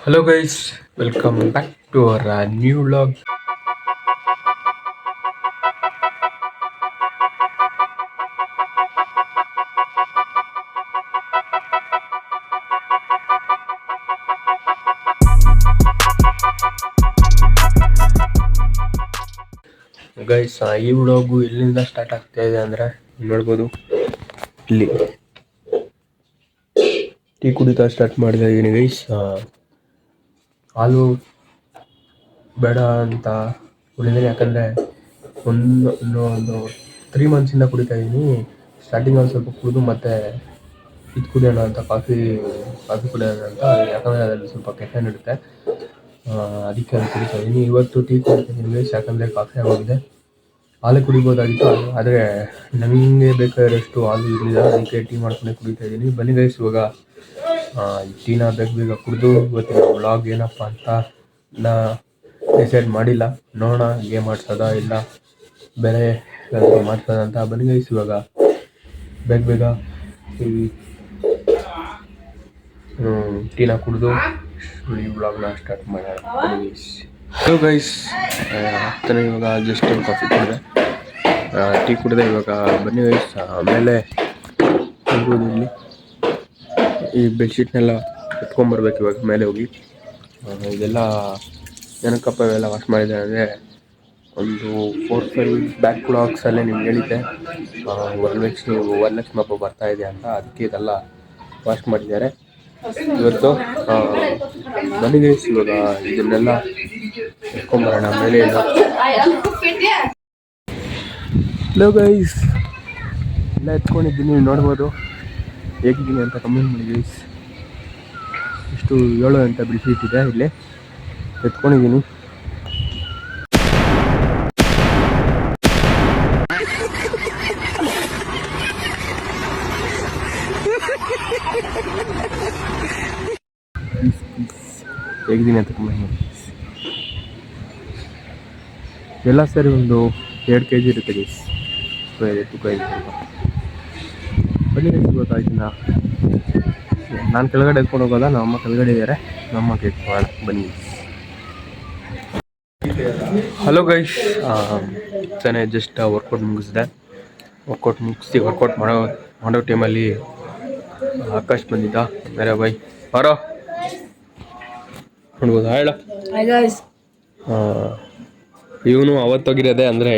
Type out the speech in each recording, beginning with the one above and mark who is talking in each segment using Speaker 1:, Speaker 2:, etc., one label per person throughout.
Speaker 1: Hello guys, welcome back to our new vlog. Guys ಈ vlog ಎಲ್ಲಿಂದ start ಆಗ್ತಾ ಇದೆ ಅಂದ್ರೆ ನೋಡ್ಬೋದು, ಇಲ್ಲಿ ಟೀ ಕುಡಿತಾ ಸ್ಟಾರ್ಟ್ ಮಾಡ್ತಾ ಇದ್ದೀನಿ ಗೈಸ್. ಹಾಲು ಬೇಡ ಅಂತ ಕುಡಿದ್ರೆ, ಯಾಕಂದರೆ ಒಂದು 3 ಮಂತ್ಸಿಂದ ಕುಡಿತಾ ಇದ್ದೀನಿ. ಸ್ಟಾರ್ಟಿಂಗಲ್ಲಿ ಸ್ವಲ್ಪ ಕುಡಿದು ಮತ್ತೆ ಇದು ಕುಡಿಯೋಣ ಅಂತ ಕಾಫಿ ಕುಡಿಯೋಣ ಅಂತ, ಯಾಕಂದರೆ ಅದರಲ್ಲಿ ಸ್ವಲ್ಪ ಕೆಫೆನ್ ಇರುತ್ತೆ, ಅದಕ್ಕೆ ಅದು ಕುಡಿತಾ ಇದ್ದೀನಿ. ಇವತ್ತು ಟೀ ಕುಡಿತಾ ಇದ್ದೀನಿ ಗೈಸ್, ಯಾಕಂದರೆ ಕಾಫಿ ಆಗೋಗಿದೆ. ಹಾಲು ಕುಡಿಬೋದಾಗಿತ್ತು, ಆದರೆ ನನಗೆ ಬೇಕಾದಷ್ಟು ಹಾಲು ಇರಲಿಲ್ಲ, ಅದಕ್ಕೆ ಟೀ ಮಾಡ್ಕೊಂಡೆ ಕುಡಿತಾ ಇದ್ದೀನಿ. ಬನ್ನಿ ಗೈಸ್, ಇವಾಗ ಟೀನ ಬೇಗ ಕುಡಿದು ಇವತ್ತಿನ ವ್ಲಾಗ್ ಏನಪ್ಪ ಅಂತ ಡಿಸೈಡ್ ಮಾಡಿಲ್ಲ, ನೋಡೋಣ ಗೇಮ್ ಮಾಡ್ಸೋದಾ ಇಲ್ಲ ಬೇರೆ ಮಾಡ್ಸೋದ ಅಂತ. ಬನ್ನಿ ಗೈಸ್, ಇವಾಗ ಬೇಗ ಟೀನ ಕುಡಿದು ಈ ವ್ಲಾಗ್ನ ಸ್ಟಾರ್ಟ್ ಮಾಡೋಣ. ಹಲೋ ಗೈಸ್, ಆಗ್ತಾನೆ ಇವಾಗ ಜಸ್ಟ್ ಕಾಫಿ ಕುಡಿದೆ, ಟೀ ಕುಡಿದೆ. ಇವಾಗ ಬನ್ನಿ ಗೈಸ್, ಆಮೇಲೆ ಹೋಗ್ಬೋದು. ಇಲ್ಲಿ ಈ ಬೆಡ್ಶೀಟ್ನೆಲ್ಲ ಎತ್ಕೊಂಬರ್ಬೇಕು ಇವಾಗ ಮೇಲೆ ಹೋಗಿ. ಇದೆಲ್ಲ ಏನಕ್ಕಪ್ಪ ಇವೆಲ್ಲ ವಾಶ್ ಮಾಡಿದೆ ಅಂದರೆ, ಒಂದು 4-5 ಬ್ಯಾಕ್ ಬ್ಲಾಗ್ಸಲ್ಲೇ ನಿಮ್ಗೆ ಹೇಳಿದ್ದೆ ವರಲಕ್ಷ್ಮಿ ಹಬ್ಬ ಬರ್ತಾ ಇದೆ ಅಂತ, ಅದಕ್ಕೆ ಇದೆಲ್ಲ ವಾಶ್ ಮಾಡಿದ್ದಾರೆ ಇವತ್ತು. ಬನ್ನಿ ಗೈಸ್, ಇವಾಗ ಇದನ್ನೆಲ್ಲ ಎತ್ಕೊಂಬರೋಣ ಮೇಲೆ. ಹಲೋ ಗೈಸ್, ಎಲ್ಲ ಎತ್ಕೊಂಡಿದ್ದೀನಿ, ನೋಡ್ಬೋದು ಹೇಗಿದ್ದೀನಿ ಅಂತ ಕಮೆಂಟ್ ಮಾಡಿ ಗೈಸ್. ಇಷ್ಟು 7 ಅಂತ ಬೆಡ್ಶೀಟ್ ಇದೆ, ಇಲ್ಲಿ ಎತ್ಕೊಂಡಿದ್ದೀನಿ. ಹೇಗಿದ್ದೀನಿ ಅಂತ ಕಮೆಂಟ್ ಮಾಡಿ. ಎಲ್ಲ ಸರಿ ಒಂದು 2 kg ಇರುತ್ತೆ ಗೈಸ್, ತೂಕ ಇದೆ ಸ್ವಲ್ಪ. ಬನ್ನಿ ಗೈಸ್, ಗೊತ್ತಾಯ್ತಿನ ನಾನು ಕೆಳಗಡೆ ಎತ್ಕೊಂಡು ಹೋಗೋದ, ನಮ್ಮ ಅಮ್ಮ ಕೆಳಗಡೆ ಇದ್ದಾರೆ, ನಮ್ಮ ಎತ್ಕೊಳ್ಳೋಣ ಬನ್ನಿ. ಹಲೋ ಗೈಸ್, ತಾನೇ ಜಸ್ಟ್ ವರ್ಕೌಟ್ ಮುಗಿಸಿದೆ. ವರ್ಕೌಟ್ ಮಾಡೋ ಟೈಮಲ್ಲಿ ಆಕಾಶ್ ಬಂದಿದ್ದ, ಬೇರೆ ಬೈ ಬರೋ ನೋಡ್ಬೋದು. ಹೇಳ ಇವನು ಅವತ್ತೋಗಿರೋದೆ, ಅಂದರೆ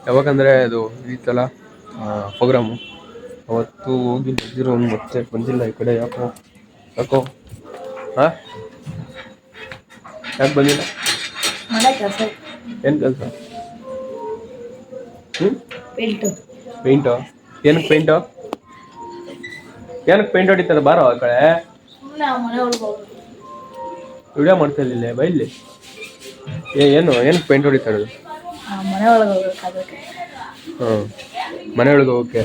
Speaker 1: ಯಾವಾಗಂದರೆ ಅದು ಇತ್ತಲ್ಲ ಪ್ರೋಗ್ರಾಮು, ಅವತ್ತು ಹೋಗಿ ಬಂದಿರೋ, ಮತ್ತೆ ಬಂದಿಲ್ಲ ಈ ಕಡೆ. ಯಾಕೋ ಹಾಂ ಯಾಕೆ ಬಂದಿಲ್ಲ? ಏನು ಕೆಲಸ? ಪೇಂಟು ಏನಕ್ಕೆ ಪೇಂಟ್ ಹೊಡಿತಾರೆ? ಬಾರೋ ಆ ಕಡೆ, ವಿಡಿಯೋ ಮಾಡ್ತಾ ಇಲ್ಲ ಬೈಲಿ. ಏನಕ್ಕೆ ಪೇಂಟ್ ಹೊಡಿತಾ ಇರೋದು? ಮನೆ ಒಳಗೆ ಹೋಗಕ್ಕೆ.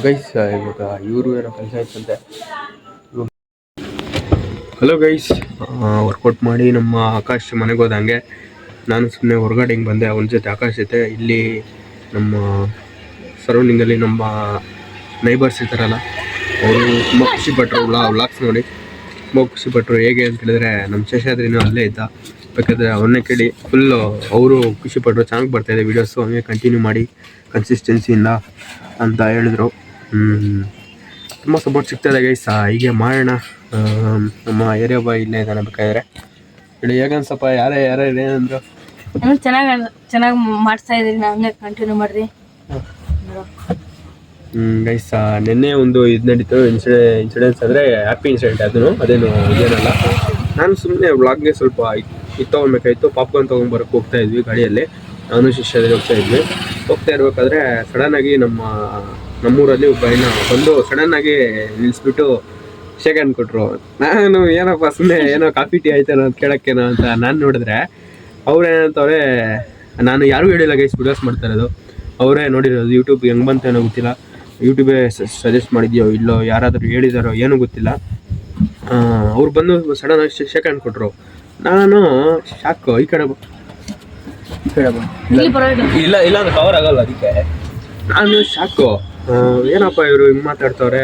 Speaker 1: ಗೈಸ್, ಇವಾಗ ಇವರು ಏನೋ ಕೆಲಸ ಇತ್ತಂತೆ. ಹಲೋ ಗೈಸ್, ವರ್ಕೌಟ್ ಮಾಡಿ ನಮ್ಮ ಆಕಾಶ್ ಮನೆಗೆ ಹೋದಂಗೆ ನಾನು ಸುಮ್ಮನೆ ಹೊರಗಡೆ ಹಿಂಗೆ ಬಂದೆ ಅವನ ಜೊತೆ, ಆಕಾಶ್ ಜೊತೆ. ಇಲ್ಲಿ ನಮ್ಮ ಸರೌಂಡಿಂಗಲ್ಲಿ ನಮ್ಮ ನೈಬರ್ಸ್ ಇರ್ತಾರಲ್ಲ, ಅವರು ತುಂಬ ಖುಷಿಪಟ್ಟರು ವ್ಲಾಗ್ಸ್ ನೋಡಿ, ತುಂಬ ಖುಷಿಪಟ್ಟರು. ಹೇಗೆ ಅಂತ ಹೇಳಿದ್ರೆ, ನಮ್ಮ ಶೇಷಾದ್ರಿನೂ ಅಲ್ಲೇ ಇದ್ದ, ಬೇಕಾದರೆ ಅವನ್ನೇ ಕೇಳಿ. ಫುಲ್ಲು ಅವರು ಖುಷಿಪಟ್ಟರು, ಚೆನ್ನಾಗಿ ಬರ್ತಾಯಿದೆ ವೀಡಿಯೋಸು, ಹಂಗೆ ಕಂಟಿನ್ಯೂ ಮಾಡಿ ಕನ್ಸಿಸ್ಟೆನ್ಸಿಯಿಂದ ಅಂತ ಹೇಳಿದ್ರು. ತುಂಬ ಸಪೋರ್ಟ್ ಸಿಗ್ತಾಯಿದೆ ಗೈಸ್, ಹೀಗೆ ಮಾಡೋಣ. ನಮ್ಮ ಏರಿಯಾ ಬಾಯ್ ಇಲ್ಲೇ ಇದ್ದಾನೆ, ಬೇಕಾದ್ರೆ ಹೇಳಿ ಹೇಗನ್ಸಪ್ಪ? ಯಾರೇ ಏನಂದ್ರು?
Speaker 2: ಚೆನ್ನಾಗಿ ಮಾಡಿಸ್ತಾ ಇದ್ದೀರಿ, ಹಂಗೆ ಕಂಟಿನ್ಯೂ ಮಾಡಿರಿ
Speaker 1: ಗೈಸ್. ನಿನ್ನೆ ಒಂದು ಇದು ನಡೀತು, ಇನ್ಸಿಡೆನ್ಸ್ ಅಂದರೆ ಹ್ಯಾಪಿ ಇನ್ಸಿಡೆಂಟ್, ಅದೇನು ಏನಲ್ಲ. ನಾನು ಸುಮ್ಮನೆ ವ್ಲಾಗ್ಗೆ ಸ್ವಲ್ಪ ಇದು ತೊಗೊಬೇಕಾಯ್ತು, ಪಾಪ್ಕಾರ್ನ್ ತೊಗೊಂಬರಕ್ಕೆ ಹೋಗ್ತಾ ಇದ್ವಿ ಗಾಡಿಯಲ್ಲಿ, ನಾನು ಶಿಷ್ಯದಲ್ಲಿ ಹೋಗ್ತಾ ಇರಬೇಕಾದ್ರೆ ಸಡನ್ನಾಗಿ ನಮ್ಮೂರಲ್ಲಿ ಒಬ್ಬ ಬಂದು ಸಡನ್ನಾಗಿ ನಿಲ್ಲಿಸ್ಬಿಟ್ಟು ಶೇಕ್ ಹ್ಯಾಂಡ್ ಕೊಟ್ಟರು. ನಾನು ಏನಪ್ಪ ಸುಮ್ಮನೆ ಏನೋ ಕಾಫಿ ಟೀ ಆಯ್ತಾನೋ ಅಂತ ಕೇಳೋಕ್ಕೇನೋ ಅಂತ ನಾನು ನೋಡಿದ್ರೆ, ಅವ್ರೇನಂತವ್ರೆ, ನಾನು ಯಾರಿಗೂ ಹೇಳಿಲ್ಲ ಗೈಸ್, ವಿಡಿಯೋಸ್ ಮಾಡ್ತಾ ಇರೋದು ಅವರೇ ನೋಡಿರೋದು. ಯೂಟ್ಯೂಬ್ ಹೆಂಗೆ ಬಂತೇನೋ ಗೊತ್ತಿಲ್ಲ, ಯೂಟ್ಯೂಬೇ ಸಜೆಸ್ಟ್ ಮಾಡಿದ್ಯೋ ಇಲ್ಲೋ, ಯಾರಾದರೂ ಹೇಳಿದಾರೋ ಏನೂ ಗೊತ್ತಿಲ್ಲ. ಅವ್ರು ಬಂದು ಸಡನ್ನಾಗಿ ಶೇಕ್ ಹ್ಯಾಂಡ್ ಕೊಟ್ಟರು. ನಾನು ಶಾಕು. ಈ ಕಡೆ ಇಲ್ಲ ಅಂದ್ರೆ ಕವರ್ ಆಗಲ್ಲ, ಅದಕ್ಕೆ ನಾನು ಶಾಕು. ಏನಪ್ಪ ಇವರು ಹಿಂಗೆ ಮಾತಾಡ್ತವ್ರೆ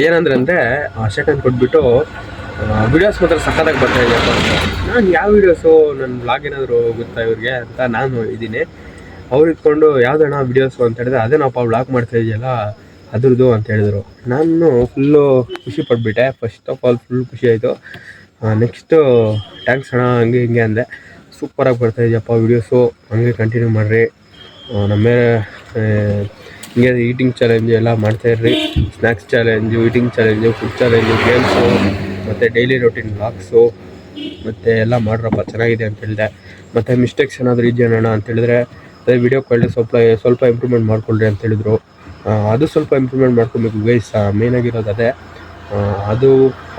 Speaker 1: ಏನಂದ್ರೆ ಶೇಖನ್ ಕೊಟ್ಬಿಟ್ಟು ವಿಡಿಯೋಸ್ ಮಾತ್ರ ಸಕ್ಕತ್ತಾಗಿ ಬರ್ತಾ ಇದೆಯಪ್ಪ ಅಂತ. ನಾನು ಯಾವ ವೀಡಿಯೋಸು ನನ್ನ ಬ್ಲಾಗ್ ಏನಾದರೂ ಗೊತ್ತಾ ಇವ್ರಿಗೆ ಅಂತ ನಾನು ಇದ್ದೀನಿ. ಅವ್ರು ಇಟ್ಕೊಂಡು ಯಾವುದಣ್ಣ ವೀಡಿಯೋಸು ಅಂತ ಹೇಳಿದ್ರೆ ಅದೇನಪ್ಪ ಬ್ಲಾಗ್ ಮಾಡ್ತಾ ಇದೆಯಲ್ಲ ಅದ್ರದ್ದು ಅಂತ ಹೇಳಿದ್ರು. ನಾನು ಫುಲ್ಲು ಖುಷಿ ಪಟ್ಬಿಟ್ಟೆ. ಫಸ್ಟ್ ಆಫ್ ಆಲ್ ಫುಲ್ ಖುಷಿ ಆಯಿತು. ನೆಕ್ಸ್ಟು ಥ್ಯಾಂಕ್ಸ್ ಅಣ್ಣ ಹಂಗೆ ಹಿಂಗೆ ಅಂದೆ. ಸೂಪರಾಗಿ ಬರ್ತಾ ಇದೆಯಪ್ಪ ವೀಡಿಯೋಸು, ಹಂಗೆ ಕಂಟಿನ್ಯೂ ಮಾಡಿರಿ. ನಮ್ಮ ಹಿಂಗೆ ಈಟಿಂಗ್ ಚಾಲೆಂಜು ಎಲ್ಲ ಮಾಡ್ತಾಯಿರ್ರಿ. Snacks challenge, eating challenge, food challenge, games ಮತ್ತು ಡೈಲಿ ರೊಟೀನ್ ವ್ಲಾಗ್ಸು ಮತ್ತು ಎಲ್ಲ ಮಾಡ್ರಪ್ಪ ಚೆನ್ನಾಗಿದೆ ಅಂತ ಹೇಳಿದೆ. ಮತ್ತು ಮಿಸ್ಟೇಕ್ಸ್ ಏನಾದರೂ ಇದೆಯಣ್ಣ ಅಂತ ಹೇಳಿದ್ರೆ ಅದೇ ವೀಡಿಯೋ ಕ್ವಾಲಿಟಿ ಸ್ವಲ್ಪ ಇಂಪ್ರೂವ್ಮೆಂಟ್ ಮಾಡ್ಕೊಳ್ರಿ ಅಂತ ಹೇಳಿದ್ರು. ಅದು ಸ್ವಲ್ಪ ಇಂಪ್ರೂವ್ಮೆಂಟ್ ಮಾಡ್ಕೊಬೇಕು ಗೈಸ್. ಮೇಯ್ನಾಗಿರೋದು ಅದೇ.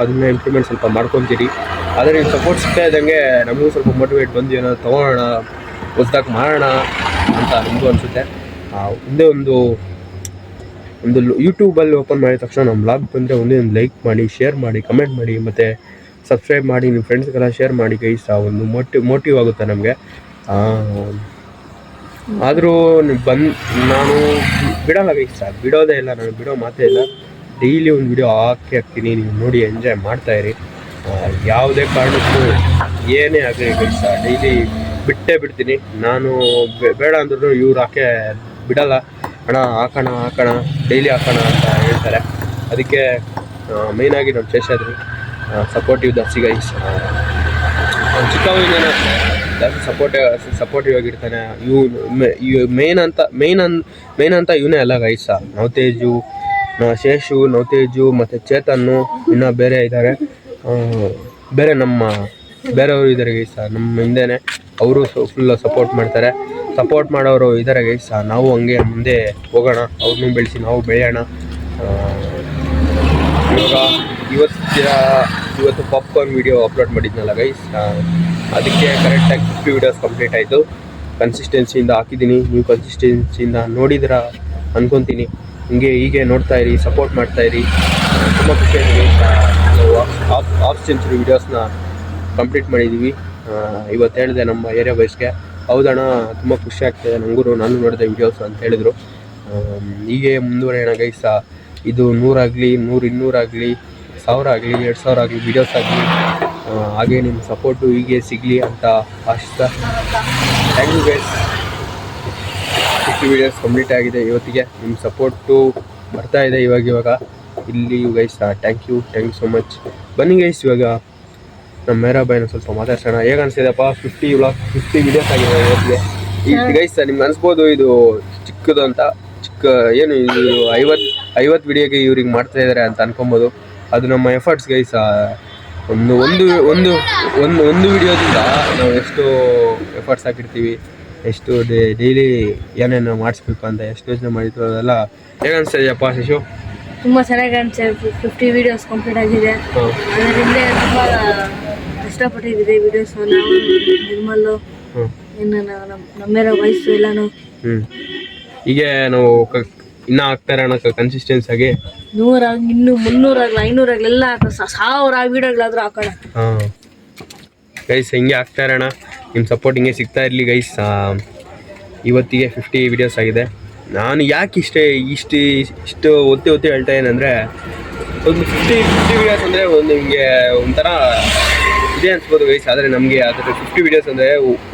Speaker 1: ಅದನ್ನ ಇಂಪ್ರೂವ್ಮೆಂಟ್ ಸ್ವಲ್ಪ ಮಾಡ್ಕೊತೀರಿ. ಆದರೆ ನೀವು ಸಪೋರ್ಟ್ ಸಿಗ್ತಾ ಇದ್ದಂಗೆ ನಮಗೂ ಸ್ವಲ್ಪ ಮೋಟಿವೇಟ್ ಬಂದು ಏನಾದ್ರು ತೊಗೊಳ್ಳೋಣ, ಹೊಸ್ದಾಗಿ ಮಾಡೋಣ ಅಂತ ನಮಗೂ ಅನಿಸುತ್ತೆ. ಒಂದೇ ಒಂದು ಯೂಟ್ಯೂಬಲ್ಲಿ ಓಪನ್ ಮಾಡಿದ ತಕ್ಷಣ ನಮ್ಮ ಬ್ಲಾಗ್ ಬಂದರೆ ಒಂದೇ ಒಂದು ಲೈಕ್ ಮಾಡಿ, ಶೇರ್ ಮಾಡಿ, ಕಮೆಂಟ್ ಮಾಡಿ, ಮತ್ತು ಸಬ್ಸ್ಕ್ರೈಬ್ ಮಾಡಿ, ನಿಮ್ಮ ಫ್ರೆಂಡ್ಸ್ಗೆಲ್ಲ ಶೇರ್ ಮಾಡಿ ಗೈಸ್. ಒಂದು ಮೋಟಿವ್ ಆಗುತ್ತೆ ನಮಗೆ. ಆದರೂ ನಾನು ಬಿಡೋಲ್ಲ ಗೈಸ್, ಬಿಡೋದೇ ಇಲ್ಲ, ನಾನು ಬಿಡೋ ಮಾತೇ ಇಲ್ಲ. ಡೈಲಿ ಒಂದು ವಿಡಿಯೋ ಹಾಕ್ತೀನಿ, ನೀವು ನೋಡಿ ಎಂಜಾಯ್ ಮಾಡ್ತಾಯಿರಿ. ಯಾವುದೇ ಕಾರಣಕ್ಕೂ ಏನೇ ಆಗಲಿ ಗೈಸ್, ಡೈಲಿ ಬಿಟ್ಟೇ ಬಿಡ್ತೀನಿ. ನಾನು ಬೇಡ ಅಂದ್ರೂ ಇವ್ರು ಬಿಡಲ್ಲ. ಅಣ್ಣ ಹಾಕೋಣ ಡೈಲಿ ಹಾಕೋಣ ಅಂತ ಹೇಳ್ತಾರೆ. ಅದಕ್ಕೆ ಮೇಯ್ನಾಗಿ ನಮ್ಮ ಶೇಷಾದ್ರಿ ಸಪೋರ್ಟಿವ್ ಜಾಸ್ತಿ ಗೈಸ್. ಚಿಕ್ಕವನಿಂದ ಜಾಸ್ತಿ ಸಪೋರ್ಟಿವ್ ಆಗಿರ್ತಾನೆ. ಮೇನ್ ಅಂತ ಇವನೇ ಅಲ್ಲ ಗೈಸ. ಶೇಷು, ನವತೇಜು ಮತ್ತು ಚೇತನ್ನು, ಇನ್ನೂ ಬೇರೆ ಇದ್ದಾರೆ, ಬೇರೆಯವರು ಇದ್ದಾರೆ ಗೈಸ ನಮ್ಮ ಹಿಂದೆನೇ. ಅವರು ಫುಲ್ ಸಪೋರ್ಟ್ ಮಾಡ್ತಾರೆ. ಸಪೋರ್ಟ್ ಮಾಡೋರು ಇದ್ದಾರೆ ಗೈಸ. ನಾವು ಹಂಗೆ ಮುಂದೆ ಹೋಗೋಣ, ಅವ್ರನ್ನೂ ಬೆಳೆಸಿ ನಾವು ಬೆಳೆಯೋಣ. ಇವತ್ತು ಪಾಪ್ಕಾರ್ನ್ ವೀಡಿಯೋ ಅಪ್ಲೋಡ್ ಮಾಡಿದ್ನಲ್ಲ ಗೈಸ್, ಅದಕ್ಕೆ ಕರೆಕ್ಟಾಗಿ 50 ವೀಡಿಯೋಸ್ ಕಂಪ್ಲೀಟ್ ಆಯಿತು. ಕನ್ಸಿಸ್ಟೆನ್ಸಿಯಿಂದ ಹಾಕಿದ್ದೀನಿ. ನೀವು ಕನ್ಸಿಸ್ಟೆನ್ಸಿಯಿಂದ ನೋಡಿದ್ರ ಅಂದ್ಕೊತೀನಿ. ಹೀಗೆ ನೋಡ್ತಾಯಿರಿ, ಸಪೋರ್ಟ್ ಮಾಡ್ತಾಯಿರಿ. ತುಂಬ ಖುಷಿಯಾಗಿದೆ. ಹಾಫ್ ಸೆಂಚುರಿ ವೀಡಿಯೋಸ್ನ ಕಂಪ್ಲೀಟ್ ಮಾಡಿದ್ದೀವಿ. ಇವತ್ತು ಹೇಳಿದೆ ನಮ್ಮ ಏರಿಯಾ ಬಾಯ್ಸ್ಗೆ, ಹೌದಣ್ಣ ತುಂಬ ಖುಷಿ ಆಗ್ತಾಯಿದೆ ನನಗೂ, ನಾನು ನೋಡಿದೆ ವೀಡಿಯೋಸ್ ಅಂತ ಹೇಳಿದ್ರು. ಹೀಗೆ ಮುಂದುವರೆಯೋಣ ಗೈಸ. ಇದು 100 ಆಗಲಿ, 100, 200 ಆಗಲಿ, 1000 ಆಗಲಿ, 2000 ಆಗಲಿ ವೀಡಿಯೋಸ್ ಆಗಲಿ, ಹಾಗೆ ನಿಮ್ಮ ಸಪೋರ್ಟು ಹೀಗೆ ಸಿಗಲಿ ಅಂತ ಆಶಿಸ್ತಾ thank you guys. 50 videos complete ಆಗಿದೆ ಇವತ್ತಿಗೆ. ನಿಮ್ಮ ಸಪೋರ್ಟು ಬರ್ತಾ ಇದೆ ಇವಾಗ ಇಲ್ಲಿ guys. Thank you so much. ಬನ್ನಿ ಗೈಸ್, ಇವಾಗ ನಮ್ಮ ಮೇರಾ ಬಾಯ್ನ ಸ್ವಲ್ಪ ಮಾತಾಡ್ಸೋಣ. ಹೇಗೆ ಅನಿಸಿದೆಪ್ಪ 50 ವೀಡಿಯೋಸ್ ಆಗಿದೆ ಇವತ್ತಿಗೆ. ಈ ಗೈಸ್ ನಿಮ್ಗೆ ಅನಿಸ್ಬೋದು ಇದು ಚಿಕ್ಕದು ಅಂತ. ಏನು ಇದು 50 ವೀಡಿಯೋಗೆ ಇವ್ರಿಗೆ ಮಾಡ್ತಾ ಇದ್ದಾರೆ ಅಂತ ಅನ್ಕೊಬೋದು. ಅದು ನಮ್ಮ ಎಫರ್ಟ್ಸ್ ಗೈಸ್. ಒಂದು ವಿಡಿಯೋದಿಂದ ನಾವು ಎಷ್ಟು ಎಫರ್ಟ್ಸ್ ಹಾಕಿರ್ತೀವಿ, ಎಷ್ಟು ಡೈಲಿ ಏನೇನು ಮಾಡಿಸ್ಬೇಕು ಅಂತ ಎಷ್ಟು ಯೋಚನೆ ಮಾಡಿದ್ರು. ಅದೆಲ್ಲ ಹೇಗೆ ಅನಿಸ್ತಿದೆಯಪ್ಪ ಶಶು?
Speaker 2: ತುಂಬ ಚೆನ್ನಾಗಿ ಅನಿಸ್ತಾ. 50 ವೀಡಿಯೋಸ್ ಕಂಪ್ಲೀಟ್ ಆಗಿದೆ. ಅದರಿಂದ ತುಂಬ ಕಷ್ಟಪಟ್ಟಿದ್ದೀವಿ ವೀಡಿಯೋಸ್. ನಾವು ನಿರ್ಮಲ್ಲು, ಇನ್ನು ನಮ್ಮೆಲ್ಲ ವಯಸ್ಸು ಎಲ್ಲಾನು
Speaker 1: ಹೀಗೆ ನಾವು ಇನ್ನೂ ಆಗ್ತಾರೆ ಅನ್ನೋ ಕನ್ಸಿಸ್ಟೆನ್ಸ್ ಆಗಿ
Speaker 2: 100 ಇನ್ನು 300 ಆಗಲಿ 500 ಆಗಲಿ ಎಲ್ಲ 1000 ವೀಡಿಯೋಗಳಾದ್ರೂ ಹಾಕೋಣ.
Speaker 1: ಗೈಸ್ ಹಿಂಗೆ ಆಗ್ತಾ ಇರೋಣ. ನಿಮ್ಮ ಸಪೋರ್ಟ್ ಹಿಂಗೆ ಸಿಗ್ತಾ ಇರಲಿ ಗೈಸ್. ಇವತ್ತಿಗೆ 50 ವೀಡಿಯೋಸ್ ಆಗಿದೆ. ನಾನು ಯಾಕೆ ಇಷ್ಟು ಒತ್ತಿ ಹೇಳ್ತಾ ಏನಂದರೆ, ಒಂದು 50 ವೀಡಿಯೋಸ್ ಅಂದರೆ ನಿಮಗೆ ಒಂಥರ ಇದೆ ಅನ್ಸ್ಬೋದು ಗೈಸ್. ಆದರೆ ನಮಗೆ ಅದರ 50 ವೀಡಿಯೋಸ್ ಅಂದರೆ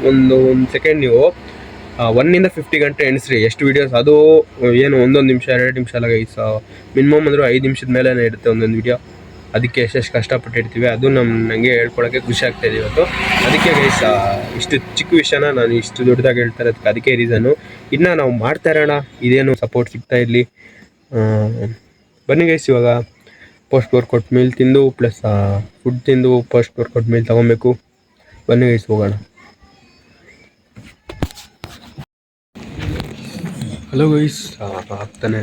Speaker 1: ಒಂದು ಸೆಕೆಂಡ್ ನೀವು 1 to 50 ಗಂಟೆ ಎಣಿಸ್ರಿ ಎಷ್ಟು ವೀಡಿಯೋಸ್. ಅದು ಏನು 1 ನಿಮಿಷ 2 ನಿಮಿಷ ಅಲ್ಲ ಗೈಸ್. ಮಿನಿಮಮ್ ಅಂದರೂ 5 ನಿಮಿಷದ ಮೇಲೇ ಇರುತ್ತೆ ಒಂದೊಂದು ವೀಡಿಯೋ. ಅದಕ್ಕೆ ಎಷ್ಟೆಷ್ಟು ಕಷ್ಟಪಟ್ಟಿರ್ತೀವಿ ಅದು ನನಗೆ ಹೇಳ್ಕೊಳಕ್ಕೆ ಖುಷಿ ಆಗ್ತಾಯಿದೆ ಇವತ್ತು. ಅದಕ್ಕೆ ಗೈಸ್ ಇಷ್ಟು ಚಿಕ್ಕ ವಿಷಯನ ನಾನು ಇಷ್ಟು ದೊಡ್ಡದಾಗಿ ಹೇಳ್ತಾ ಇರೋದಕ್ಕೆ ಅದಕ್ಕೆ ರೀಸನ್ನು. ಇನ್ನು ನಾವು ಮಾಡ್ತಾ ಇರೋಣ, ಇದೇನು ಸಪೋರ್ಟ್ ಸಿಗ್ತಾ ಇರಲಿ. ಬನ್ನಿ ಗೈಸ್, ಇವಾಗ ಪೋಸ್ಟ್ ವರ್ಕೌಟ್ ಮೀಲ್ ತಿಂದು ಪ್ಲಸ್ ಫುಡ್ ತಿಂದು ಪೋಸ್ಟ್ ವರ್ಕೌಟ್ ಮೀಲ್ ತೊಗೊಬೇಕು. ಬನ್ನಿ ಗೈಸ್ ಹೋಗೋಣ. ಹಲೋ ಗೈಸ್, ಆಗ್ತಾನೆ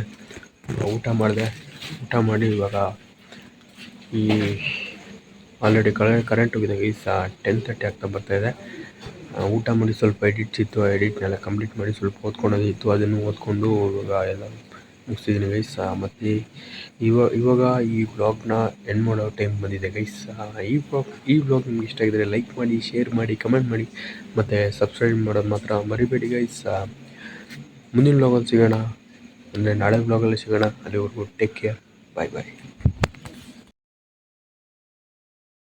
Speaker 1: ಊಟ ಮಾಡಿ ಇವಾಗ ಈ ಆಲ್ರೆಡಿ ಕರೆಂಟ್ ಹೋಗಿದೆ ಗೈಸ್. 10:30 ಆಗ್ತಾ ಬರ್ತಾಯಿದೆ. ಊಟ ಮಾಡಿ ಸ್ವಲ್ಪ ಎಡಿಟ್ನೆಲ್ಲ ಕಂಪ್ಲೀಟ್ ಮಾಡಿ ಸ್ವಲ್ಪ ಓದ್ಕೊಳೋದಿತ್ತು. ಅದನ್ನು ಓದ್ಕೊಂಡು ಇವಾಗ ಎಲ್ಲ ಮುಗಿಸಿದ್ದೀನಿ ಗೈಸ್. ಮತ್ತು ಇವಾಗ ಈ ವ್ಲಾಗ್ನ ಎಂಡ್ ಮಾಡೋ ಟೈಮ್ ಬಂದಿದೆ ಗೈಸ್. ಈ ವ್ಲಾಗ್ ನಿಮ್ಗೆ ಇಷ್ಟ ಆಗಿದ್ರೆ ಲೈಕ್ ಮಾಡಿ, ಶೇರ್ ಮಾಡಿ, ಕಮೆಂಟ್ ಮಾಡಿ, ಮತ್ತು ಸಬ್ಸ್ಕ್ರೈಬ್ ಮಾಡೋದು ಮಾತ್ರ ಮರಿಬೇಡಿ ಗೈಸ್. ಮುಂದಿನ ವ್ಲಾಗಲ್ಲಿ ಸಿಗೋಣ. ಅಂದರೆ ನಾಳೆ ಬ್ಲಾಗಲ್ಲಿ ಸಿಗೋಣ. ಅಲ್ಲಿವರೆಗೂ ಟೇಕ್ ಕೇರ್. ಬಾಯ್ ಬಾಯ್.